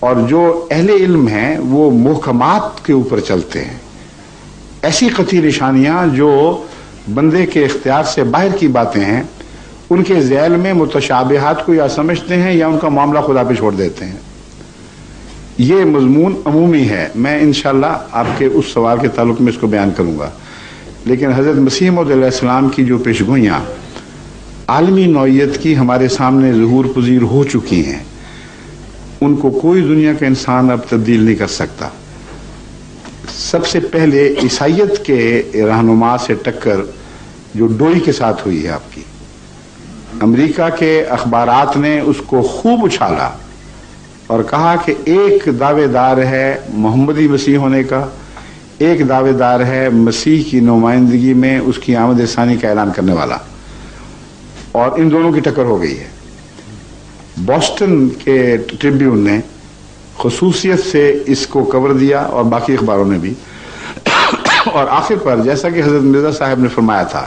اور جو اہل علم ہیں وہ محکمات کے اوپر چلتے ہیں، ایسی قطعی نشانیاں جو بندے کے اختیار سے باہر کی باتیں ہیں ان کے ذیل میں متشابہات کو یا سمجھتے ہیں یا ان کا معاملہ خدا پہ چھوڑ دیتے ہیں۔ یہ مضمون عمومی ہے، میں انشاءاللہ آپ کے اس سوال کے تعلق میں اس کو بیان کروں گا، لیکن حضرت مسیح موعود علیہ السلام کی جو پیشگوئیاں عالمی نوعیت کی ہمارے سامنے ظہور پذیر ہو چکی ہیں، ان کو کوئی دنیا کا انسان اب تبدیل نہیں کر سکتا۔ سب سے پہلے عیسائیت کے رہنما سے ٹکر جو ڈوئی کے ساتھ ہوئی ہے آپ کی، امریکہ کے اخبارات نے اس کو خوب اچھالا اور کہا کہ ایک دعوے دار ہے محمدی مسیح ہونے کا، ایک دعوے دار ہے مسیح کی نمائندگی میں اس کی آمد ثانی کا اعلان کرنے والا، اور ان دونوں کی ٹکر ہو گئی ہے۔ بوسٹن کے ٹریبیون نے خصوصیت سے اس کو کور دیا اور باقی اخباروں نے بھی، اور آخر پر جیسا کہ حضرت مرزا صاحب نے فرمایا تھا،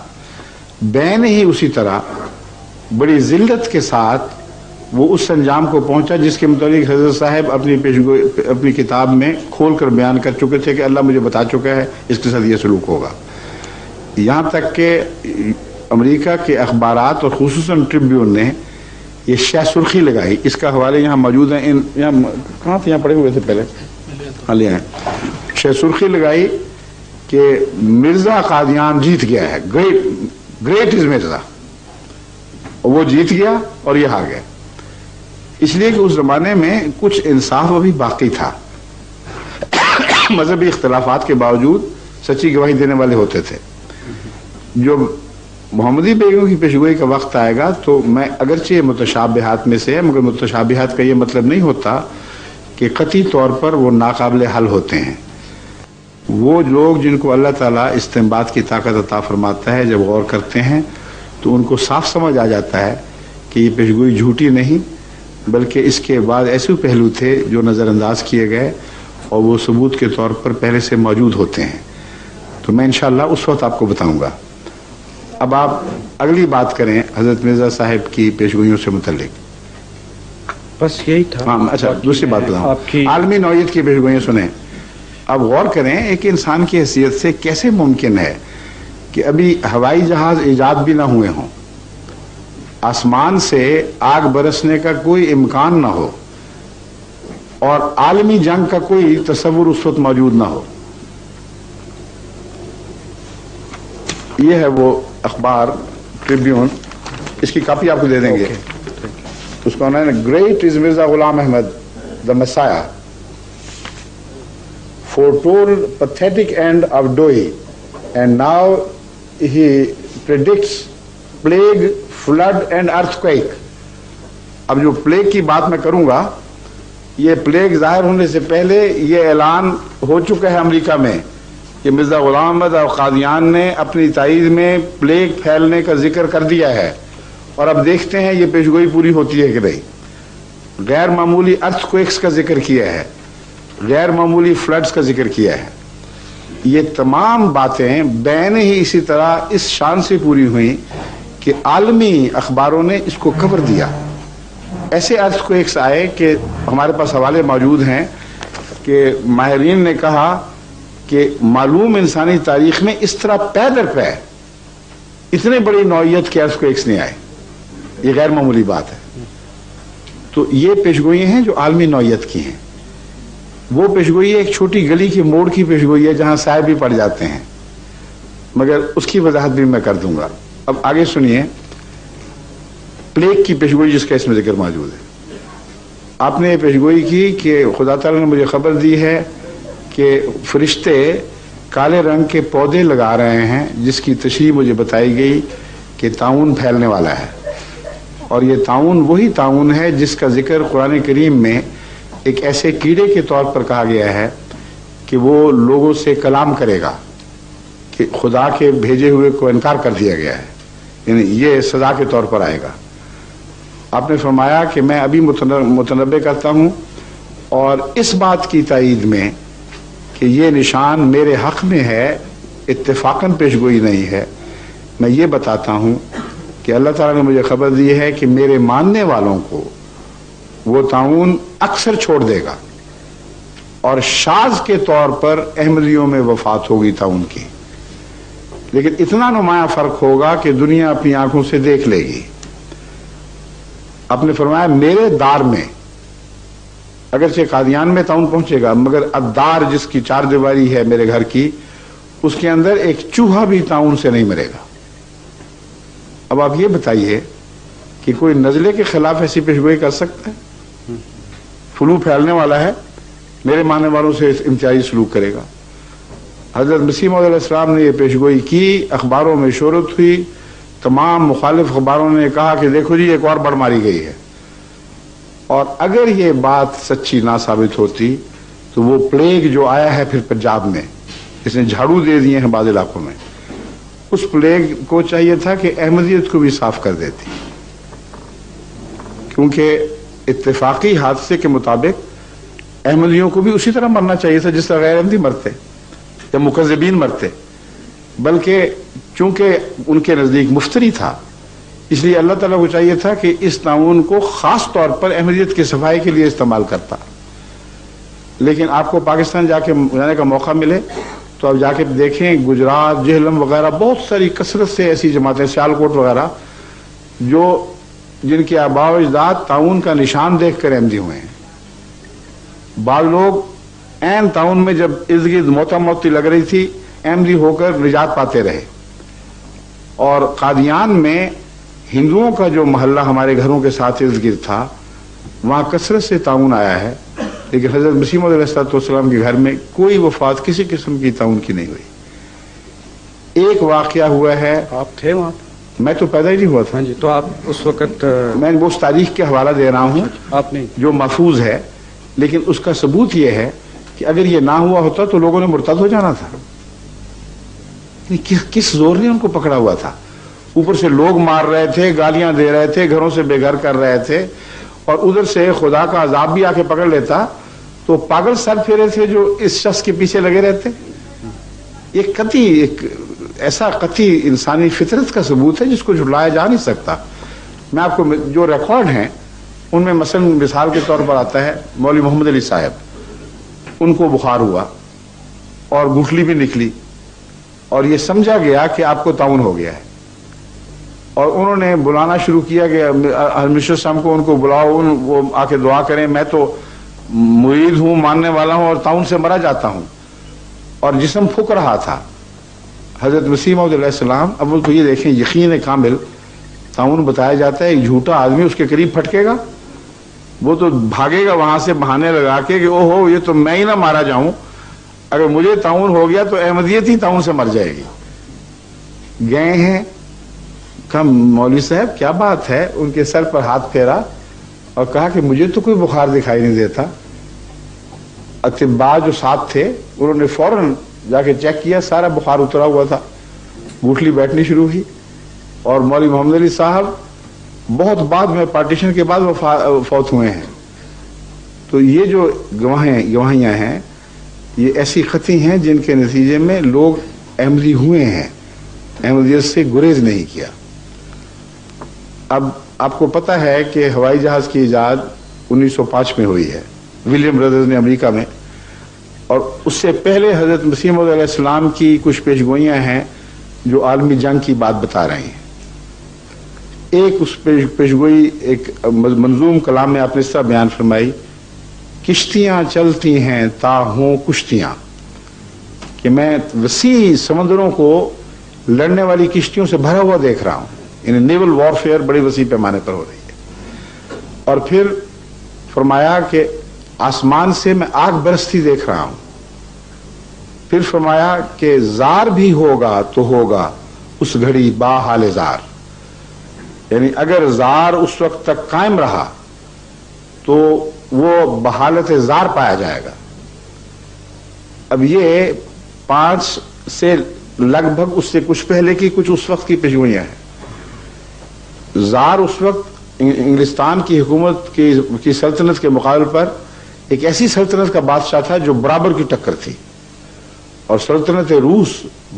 بین ہی اسی طرح بڑی ذلت کے ساتھ وہ اس انجام کو پہنچا جس کے متعلق حضرت صاحب اپنی کتاب میں کھول کر بیان کر چکے تھے کہ اللہ مجھے بتا چکا ہے اس کے ساتھ یہ سلوک ہوگا۔ یہاں تک کہ امریکہ کے اخبارات اور خصوصاً ٹریبیون نے یہ شہ سرخی لگائی، اس کا حوالے یہاں موجود ہیں، یہاں کہاں تھے، یہاں پڑے ہوئے تھے پہلے، ہاں لے آئے، شہ سرخی لگائی کہ مرزا قادیان جیت گیا ہے، گریٹ از مرزا، وہ جیت گیا اور یہ ہار گیا، اس لیے کہ اس زمانے میں کچھ انصاف ابھی باقی تھا، مذہبی اختلافات کے باوجود سچی گواہی دینے والے ہوتے تھے۔ جو محمدی بیگم کی پیشگوئی کا وقت آئے گا تو میں اگرچہ متشابہات میں سے ہے، مگر متشابہات کا یہ مطلب نہیں ہوتا کہ قطعی طور پر وہ ناقابل حل ہوتے ہیں۔ وہ لوگ جن کو اللہ تعالیٰ استنباط کی طاقت عطا فرماتا ہے، جب غور کرتے ہیں تو ان کو صاف سمجھ آ جاتا ہے کہ یہ پیشگوئی جھوٹی نہیں، بلکہ اس کے بعد ایسے پہلو تھے جو نظر انداز کیے گئے اور وہ ثبوت کے طور پر پہلے سے موجود ہوتے ہیں۔ تو میں انشاءاللہ اس وقت آپ کو بتاؤں گا۔ اب آپ اگلی بات کریں حضرت مرزا صاحب کی پیشگوئیوں سے متعلق۔ بس یہی تھا۔ ہاں اچھا، دوسری بات بتاؤں، عالمی نوعیت کی پیشگوئیاں سنیں۔ اب غور کریں ایک انسان کی حیثیت سے کیسے ممکن ہے کہ ابھی ہوائی جہاز ایجاد بھی نہ ہوئے ہوں، آسمان سے آگ برسنے کا کوئی امکان نہ ہو، اور عالمی جنگ کا کوئی تصور اس وقت موجود نہ ہو۔ یہ ہے وہ اخبار ٹریبیون، اس کی کاپی آپ کو دے دیں گے۔ اس کا نام ہے great is Mirza Ghulam Ahmad the مسایا، foretold pathetic end of Doi, and now he predicts plague, flood and earthquake. اب جو پلیگ کی بات میں کروں گا، یہ پلیگ ظاہر ہونے سے پہلے یہ اعلان ہو چکا ہے امریکہ میں کہ مرزا غلام احمد اور قادیان نے اپنی تائید میں پلیگ پھیلنے کا ذکر کر دیا ہے، اور اب دیکھتے ہیں یہ پیشگوئی پوری ہوتی ہے کہ نہیں۔ غیر معمولی ارتھ کا ذکر کیا ہے، غیر معمولی فلڈز کا ذکر کیا ہے۔ یہ تمام باتیں بین ہی اسی طرح اس شان سے پوری ہوئیں کہ عالمی اخباروں نے اس کو کور دیا۔ ایسے ارتھ آئے کہ ہمارے پاس حوالے موجود ہیں کہ ماہرین نے کہا کہ معلوم انسانی تاریخ میں اس طرح پے در پے اتنے بڑی نوعیت کے ارتھ نہیں آئے۔ یہ غیر معمولی بات ہے۔ تو یہ پیشگوئی ہیں جو عالمی نوعیت کی ہیں۔ وہ پیشگوئی ایک چھوٹی گلی کی موڑ کی پیشگوئی ہے جہاں صاحب بھی پڑ جاتے ہیں، مگر اس کی وضاحت بھی میں کر دوں گا۔ اب آگے سنیے پلیگ کی پیشگوئی جس کا اس میں ذکر موجود ہے۔ آپ نے یہ پیشگوئی کی کہ خدا تعالیٰ نے مجھے خبر دی ہے کہ فرشتے کالے رنگ کے پودے لگا رہے ہیں، جس کی تشریح مجھے بتائی گئی کہ طاعون پھیلنے والا ہے، اور یہ طاعون وہی طاعون ہے جس کا ذکر قرآن کریم میں ایک ایسے کیڑے کے طور پر کہا گیا ہے کہ وہ لوگوں سے کلام کرے گا، کہ خدا کے بھیجے ہوئے کو انکار کر دیا گیا ہے، یعنی یہ سزا کے طور پر آئے گا۔ آپ نے فرمایا کہ میں ابھی متنبع کرتا ہوں، اور اس بات کی تائید میں کہ یہ نشان میرے حق میں ہے، اتفاقاً پیشگوئی نہیں ہے، میں یہ بتاتا ہوں کہ اللہ تعالیٰ نے مجھے خبر دی ہے کہ میرے ماننے والوں کو وہ تعاون اکثر چھوڑ دے گا اور شاذ کے طور پر احمدیوں میں وفات ہوگی تعاون کی، لیکن اتنا نمایاں فرق ہوگا کہ دنیا اپنی آنکھوں سے دیکھ لے گی۔ آپ نے فرمایا میرے دار میں، اگرچہ قادیان میں تعاون پہنچے گا، مگر الدار جس کی چار دیواری ہے میرے گھر کی، اس کے اندر ایک چوہا بھی تعاون سے نہیں مرے گا۔ اب آپ یہ بتائیے کہ کوئی نزلے کے خلاف ایسی پیشگوئی کر سکتا ہے؟ فلو پھیلنے والا ہے، میرے ماننے والوں سے امتیازی سلوک کرے گا۔ حضرت مسیح موعود علیہ السلام نے یہ پیشگوئی کی، اخباروں میں شہرت ہوئی، تمام مخالف اخباروں نے کہا کہ دیکھو جی ایک اور بڑھ ماری گئی ہے، اور اگر یہ بات سچی نہ ثابت ہوتی تو وہ پلیگ جو آیا ہے پھر پنجاب میں، اس نے جھاڑو دے دیے ہیں بعض علاقوں میں، اس پلیگ کو چاہیے تھا کہ احمدیت کو بھی صاف کر دیتی، کیونکہ اتفاقی حادثے کے مطابق احمدیوں کو بھی اسی طرح مرنا چاہیے تھا جس طرح غیر احمدی مرتے یا مکذبین مرتے، بلکہ چونکہ ان کے نزدیک مفتری تھا، اس لیے اللہ تعالیٰ کو چاہیے تھا کہ اس تعاون کو خاص طور پر احمدیت کی صفائی کے لیے استعمال کرتا۔ لیکن آپ کو پاکستان جانے کا موقع ملے تو آپ جا کے دیکھیں، گجرات، جہلم وغیرہ بہت ساری کثرت سے ایسی جماعتیں، سیالکوٹ وغیرہ، جن کے آباء و اجداد تعاون کا نشان دیکھ کر احمدی ہوئے ہیں۔ بعض لوگ عین تعاون میں جب ارد گرد موتی لگ رہی تھی احمدی ہو کر نجات پاتے رہے۔ اور قادیان میں ہندوؤں کا جو محلہ ہمارے گھروں کے ساتھ ارد گرد تھا، وہاں کثرت سے تعاون آیا ہے، لیکن حضرت مسیح موعود علیہ السلام کے گھر میں کوئی وفات کسی قسم کی تعاون کی نہیں ہوئی۔ ایک واقعہ ہوا ہے، آپ تھے وہاں؟ میں تو پیدا ہی نہیں ہوا تھا۔ ہاں جی، تو آپ اس وقت، میں اس تاریخ کے حوالہ دے رہا ہوں آپ نہیں جو محفوظ ہے، لیکن اس کا ثبوت یہ ہے کہ اگر یہ نہ ہوا ہوتا تو لوگوں نے مرتد ہو جانا تھا۔ کس زور نے ان کو پکڑا ہوا تھا؟ اوپر سے لوگ مار رہے تھے، گالیاں دے رہے تھے، گھروں سے بے گھر کر رہے تھے، اور ادھر سے خدا کا عذاب بھی آ کے پکڑ لیتا تو پاگل سر پھیرے تھے جو اس شخص کے پیچھے لگے رہتے۔ یہ قطعی ایک ایسا قطعی انسانی فطرت کا ثبوت ہے جس کو جھٹلایا جا نہیں سکتا۔ میں آپ کو جو ریکارڈ ہیں ان میں مثلا مثال کے طور پر آتا ہے، مولوی محمد علی صاحب، ان کو بخار ہوا اور گٹھلی بھی نکلی، اور یہ سمجھا گیا کہ آپ کو تعاون ہو گیا ہے، اور انہوں نے بلانا شروع کیا کہ ہرمیشور صاحب کو ان کو بلاؤ، وہ آ کے دعا کریں، میں تو مرید ہوں، ماننے والا ہوں، اور تعاون سے مرا جاتا ہوں، اور جسم پھک رہا تھا۔ حضرت مسیح موعود علیہ السلام، اب تو یہ دیکھیں یقین کامل، تعاون بتایا جاتا ہے، ایک جھوٹا آدمی اس کے قریب پھٹکے گا، وہ تو بھاگے گا وہاں سے بہانے لگا کے کہ او ہو یہ تو میں ہی نہ مارا جاؤں، اگر مجھے تعاون ہو گیا تو احمدیت ہی تعاون سے مر جائے گی۔ گئے ہیں، کہا مولوی صاحب کیا بات ہے، ان کے سر پر ہاتھ پھیرا اور کہا کہ مجھے تو کوئی بخار دکھائی نہیں دیتا۔ اطباء جو ساتھ تھے انہوں نے فوراً جا کے چیک کیا، سارا بخار اترا ہوا تھا، گٹھلی بیٹھنی شروع ہوئی، اور مولوی محمد علی صاحب بہت بعد میں پارٹیشن کے بعد فوت ہوئے ہیں۔ تو یہ جو گواہیاں ہیں یہ ایسی قطعی ہیں جن کے نتیجے میں لوگ احمدی ہوئے ہیں، احمدیت سے گریز نہیں کیا۔ اب آپ کو پتہ ہے کہ ہوائی جہاز کی ایجاد 1905 میں ہوئی ہے، ولیم برادرز نے امریکہ میں، اور اس سے پہلے حضرت مسیح موعود علیہ السلام کی کچھ پیشگوئیاں ہیں جو عالمی جنگ کی بات بتا رہی ہیں۔ ایک اس پیشگوئی ایک منظوم کلام میں آپ نے اس طرح بیان فرمائی، کشتیاں چلتی ہیں تا ہوں کشتیاں، کہ میں وسیع سمندروں کو لڑنے والی کشتیوں سے بھرا ہوا دیکھ رہا ہوں، یعنی نیول وارفیئر بڑی وسیع پیمانے پر ہو رہی ہے۔ اور پھر فرمایا کہ آسمان سے میں آگ برستی دیکھ رہا ہوں۔ پھر فرمایا کہ زار بھی ہوگا تو ہوگا اس گھڑی با حال زار، یعنی اگر زار اس وقت تک قائم رہا تو وہ بحالت زار پایا جائے گا۔ اب یہ 5 سے لگ بھگ اس سے کچھ پہلے کی کچھ اس وقت کی پیشگوئیاں ہیں۔ زار اس وقت انگلستان کی حکومت کی سلطنت کے مقابل پر ایک ایسی سلطنت کا بادشاہ تھا جو برابر کی ٹکر تھی، اور سلطنت روس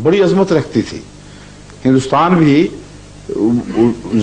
بڑی عظمت رکھتی تھی، ہندوستان بھی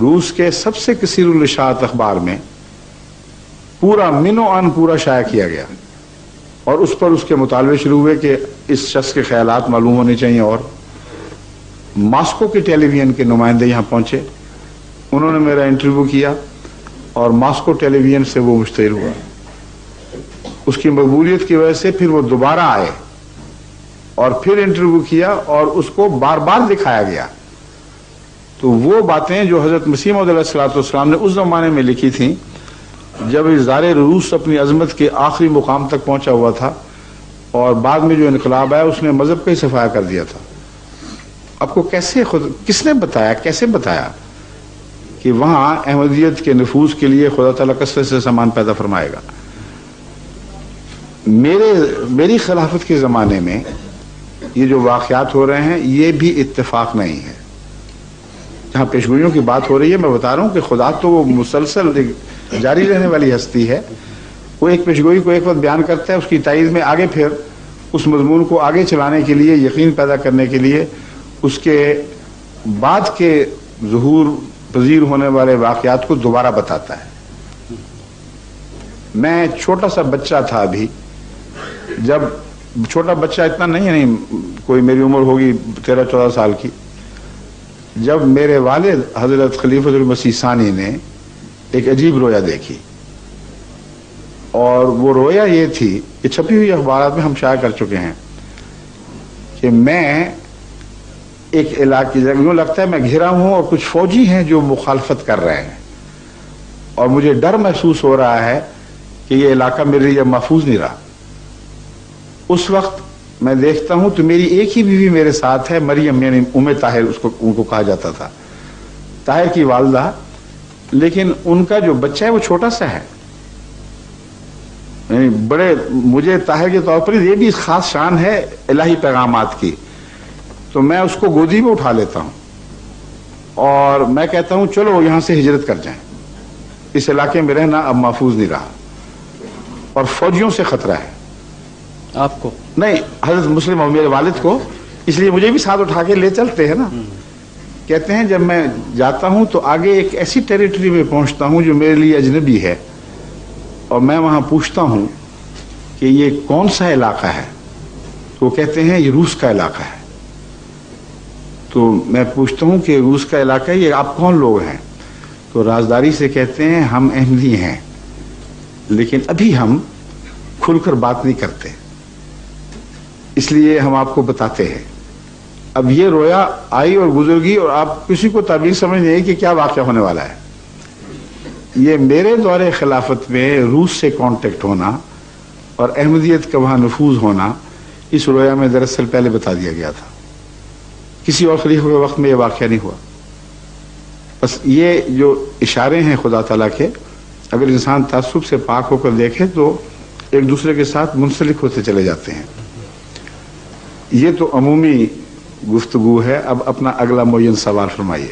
روس کے سب سے کثیر الاشاعت اخبار میں پورا من و عن پورا شائع کیا گیا، اور اس پر اس کے مطالبے شروع ہوئے کہ اس شخص کے خیالات معلوم ہونے چاہیے. اور ماسکو کے ٹیلی ویژن کے نمائندے یہاں پہنچے، انہوں نے میرا انٹرویو کیا اور ماسکو ٹیلی ویژن سے وہ مشتہر ہوا. اس کی مقبولیت کی وجہ سے پھر وہ دوبارہ آئے اور پھر انٹرویو کیا اور اس کو بار بار دکھایا گیا. تو وہ باتیں جو حضرت مسیح موعود علیہ الصلوۃ والسلام نے اس زمانے میں لکھی تھیں جب زار روس اپنی عظمت کے آخری مقام تک پہنچا ہوا تھا، اور بعد میں جو انقلاب آیا اس نے مذہب کا ہی صفایا کر دیا تھا. آپ کو کس نے بتایا، کیسے بتایا کہ وہاں احمدیت کے نفوذ کے لیے خدا تعالیٰ کثرت سے سامان پیدا فرمائے گا؟ میری خلافت کے زمانے میں یہ جو واقعات ہو رہے ہیں یہ بھی اتفاق نہیں ہے. جہاں پیشگوئیوں کی بات ہو رہی ہے، میں بتا رہا ہوں کہ خدا تو وہ مسلسل جاری رہنے والی ہستی ہے. وہ ایک پیشگوئی کو ایک وقت بیان کرتا ہے، اس کی تائید میں آگے پھر اس مضمون کو آگے چلانے کے لیے، یقین پیدا کرنے کے لیے اس کے بعد کے ظہور پذیر ہونے والے واقعات کو دوبارہ بتاتا ہے. میں چھوٹا سا بچہ تھا ابھی، جب چھوٹا بچہ اتنا نہیں کوئی میری عمر ہوگی 13-14 سال کی، جب میرے والد حضرت خلیفۃ المسیح ثانی نے ایک عجیب رویا دیکھی. اور وہ رویا یہ تھی کہ چھپی ہوئی اخبارات میں ہم شائع کر چکے ہیں کہ میں ایک علاقے، یوں لگتا ہے میں گھرا ہوں اور کچھ فوجی ہیں جو مخالفت کر رہے ہیں، اور مجھے ڈر محسوس ہو رہا ہے کہ یہ علاقہ میرے لیے محفوظ نہیں رہا. اس وقت میں دیکھتا ہوں تو میری ایک ہی بیوی میرے ساتھ ہے، مریم، یعنی طاہر ان کو کہا جاتا تھا، طاہر کی والدہ. لیکن ان کا جو بچہ ہے وہ چھوٹا سا ہے، یعنی مجھے طاہر کے طور پر یہ بھی خاص شان ہے الہی پیغامات کی. تو میں اس کو گودی میں اٹھا لیتا ہوں اور میں کہتا ہوں چلو یہاں سے ہجرت کر جائیں، اس علاقے میں رہنا اب محفوظ نہیں رہا، اور فوجیوں سے خطرہ ہے. آپ کو نہیں، حضرت مسلم اور میرے والد کو، اس لیے مجھے بھی ساتھ اٹھا کے لے چلتے ہیں نا. کہتے ہیں جب میں جاتا ہوں تو آگے ایک ایسی ٹیریٹری میں پہنچتا ہوں جو میرے لیے اجنبی ہے، اور میں وہاں پوچھتا ہوں کہ یہ کون سا علاقہ ہے، تو وہ کہتے ہیں یہ روس کا علاقہ ہے. تو میں پوچھتا ہوں کہ روس کا علاقہ ہے، یہ آپ کون لوگ ہیں؟ تو رازداری سے کہتے ہیں ہم احمدی ہیں، لیکن ابھی ہم کھل کر بات نہیں کرتے، اس لیے ہم آپ کو بتاتے ہیں. اب یہ رویا آئی اور گزر گئی، اور آپ کسی کو تعبیر سمجھ نہیں کہ کیا واقعہ ہونے والا ہے. یہ میرے دور خلافت میں روس سے کانٹیکٹ ہونا اور احمدیت کا وہاں نفوذ ہونا اس رویا میں دراصل پہلے بتا دیا گیا تھا. کسی اور خلیفہ کے وقت میں یہ واقعہ نہیں ہوا. بس یہ جو اشارے ہیں خدا تعالیٰ کے، اگر انسان تعصب سے پاک ہو کر دیکھے تو ایک دوسرے کے ساتھ منسلک ہوتے چلے جاتے ہیں. یہ تو عمومی گفتگو ہے. اب اپنا اگلا معین سوال فرمائیے.